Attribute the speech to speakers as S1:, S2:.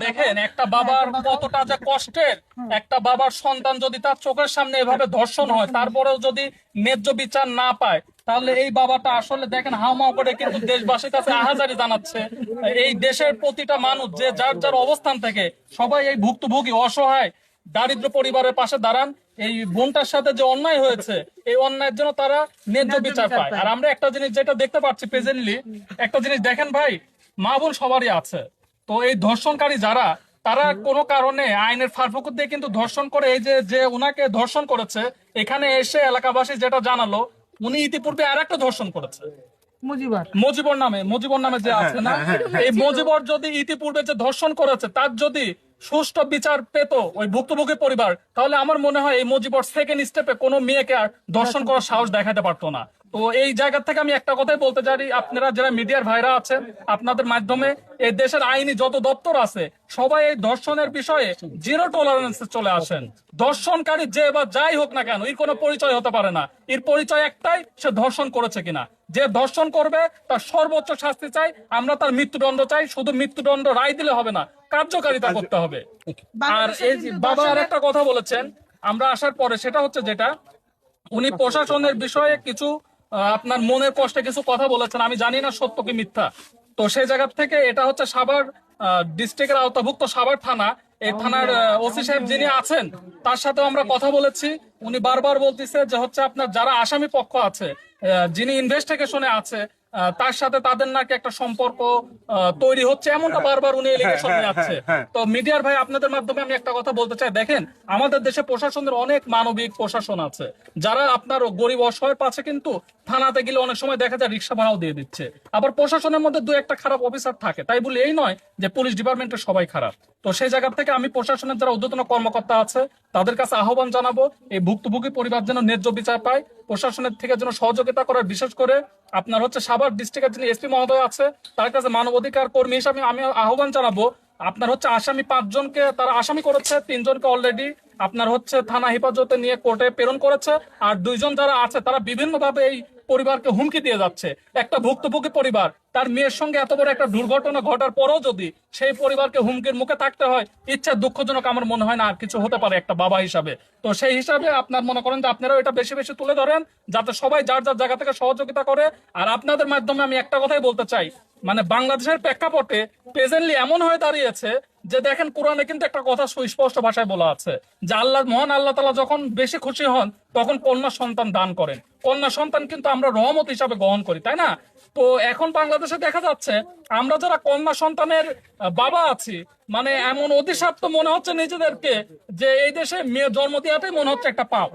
S1: দেখেন একটা বাবার কতটা যে কষ্টের, একটা বাবার সন্তান যদি তার চোখের সামনে এভাবে ধর্ষণ হয় তারপরেও যদি ন্যায্য বিচার না পায়, তাহলে এই বাবাটা আসলে দেখেন হাউমাউ করে কিন্তু দেশবাসীর কাছে আহাজারি জানাচ্ছে। এই দেশের প্রতিটা মানুষ যে যার যার অবস্থান থেকে সবাই এই ভুক্তভোগী অসহায় দারিদ্র পরিবারের পাশে দাঁড়ান। এই বোনটার সাথে যে অন্যায় হয়েছে এই অন্যায়ের জন্য তারা ন্যায্য বিচার পায়। আর আমরা একটা জিনিস যেটা দেখতে পাচ্ছি প্রেজেন্টলি, একটা জিনিস দেখেন ভাই, মা বোন সবারই আছে। তো এই ধর্ষণকারী যারা, তারা কোনো কারণে আইনের ফাঁকফোকর দিয়ে কিন্তু ধর্ষণ করে, এই যে যে উনাকে ধর্ষণ করেছে এখানে এসে এলাকাবাসী যেটা জানালো উনি ইতিপূর্বে আর একটা ধর্ষণ করেছে মজিবর নামে যে আছে না, এই মজিবর যদি ইতিপূর্বে যে ধর্ষণ করেছে তার যদি সুষ্ঠু বিচার পেত ওই ভুক্তভোগী পরিবার, তাহলে আমার মনে হয় এই মজিবর সেকেন্ড স্টেপে কোনো মেয়েকে আর ধর্ষণ করার সাহস দেখাতে পারতো না। তো এই জায়গা থেকে আমি একটা কথাই বলতে চাই, আপনারা যারা মিডিয়ার ভাইরা আছেন, আপনাদের মাধ্যমে এই দেশের আইনি যত দপ্তর আছে সবাই এই ধর্ষণের বিষয়ে জিরো টলারেন্সে চলে আসেন। ধর্ষণকারী যে বা যাই হোক না কেন, এর কোনো পরিচয় হতে পারে না, এর পরিচয় একটাই, সে ধর্ষণ করেছে কিনা। যে ধর্ষণ করবে তার সর্বোচ্চ শাস্তি চাই, আমরা তার মৃত্যুদণ্ড চাই। শুধু মৃত্যুদণ্ড রায় দিলে হবে না, কার্যকারিতা করতে হবে। আর এই যে বাবা আর একটা কথা বলেছেন আমরা আসার পরে, সেটা হচ্ছে যেটা উনি প্রশাসনের বিষয়ে কিছু আপনার মনের কষ্টে কিছু কথা বলেছেন, আমি জানি না সত্য কি মিথ্যা। তো সেই জায়গা থেকে এটা হচ্ছে সাভার ডিস্ট্রিক্টের আওতাভুক্ত সাভার থানা, এই থানার ওসি সাহেব যিনি আছেন তার সাথে আমরা কথা বলেছি। উনি বারবার বলতেছে যে হচ্ছে আপনার যারা আসামি পক্ষ আছে, যিনি ইনভেস্টিগেশনে আছে, তার সাথে তাদের নাকি একটা সম্পর্ক তৈরি হচ্ছে, এমনটা বারবার উনি এলিগেশন নিয়ে যাচ্ছে। তো মিডিয়ার ভাই আপনাদের মাধ্যমে আমি একটা কথা বলতে চাই, দেখেন আমাদের দেশে প্রশাসনের অনেক মানবিক প্রশাসন আছে, যারা আপনার গরিব অসহায়ের পাশে কিন্তু থানাতে গেলে অনেক সময় দেখা যায় রিক্সা ভাড়াও দিয়ে দিচ্ছে। আবার প্রশাসনের মধ্যে দু একটা খারাপ অফিসার থাকে, তাই বলে এই নয় যে পুলিশ ডিপার্টমেন্টের সবাই খারাপ। তো সেই জায়গা থেকে আমি প্রশাসনের যারা ঊর্ধ্বতন কর্মকর্তা আছে তাদের কাছে আহ্বান জানাবো, এই ভুক্তভোগী পরিবার যেন ন্যায্য বিচার পায়, প্রশাসনের থেকে যেন সহযোগিতা করার, বিশেষ করে আপনার হচ্ছে সাভার ডিস্ট্রিক্টের যিনি এসপি মহোদয় আছে তার কাছে মানবাধিকার কর্মী হিসাবে আমি আহ্বান জানাবো। আপনার হচ্ছে আসামি 5 জনকে তারা আসামি করেছে, 3 জনকে অলরেডি আপনার হচ্ছে থানা হেফাজতে নিয়ে কোর্টে প্রেরণ করেছে, আর 2 জন যারা আছে তারা বিভিন্ন ভাবে এই পরিবারকে হুমকি দিয়ে যাচ্ছে। একটা ভুক্তভোগী পরিবার তার মেয়ের সঙ্গে এত বড় একটা দুর্ঘটনা ঘটার পরেও যদি সেই পরিবারকে হুমকির মুখে থাকতে হয়, ইচ্ছা দুঃখজনক আমার মনে হয় না আর কিছু হতে পারে একটা বাবা হিসাবে। তো সেই হিসাবে আপনার মনে করেন যে আপনারাও এটা বেশি বেশি তুলে ধরেন, যাতে সবাই যার যার জায়গা থেকে সহযোগিতা করে। আর আপনাদের মাধ্যমে আমি একটা কথাই বলতে চাই, মানে বাংলাদেশের প্রেক্ষাপটে প্রেজেন্টলি এমন হয়ে দাঁড়িয়েছে যে দেখেন কোরআনে কিন্তু একটা কথা সুস্পষ্ট ভাষায় বলা আছে যে মহান আল্লাহ তাআলা যখন বেশি খুশি হন তখন কন্যা সন্তান দান করেন। কন্যা সন্তান কিন্তু আমরা রহমত হিসাবে গ্রহণ করি, তাই না? তো এখন বাংলাদেশে দেখা যাচ্ছে আমরা যারা কন্যা সন্তানের বাবা আছি, মানে এমন অতিস্বার্থ মনে হচ্ছে নিজেদেরকে যে এই দেশে মেয়ে জন্ম দেওয়াটাই মনে হচ্ছে একটা পাপ।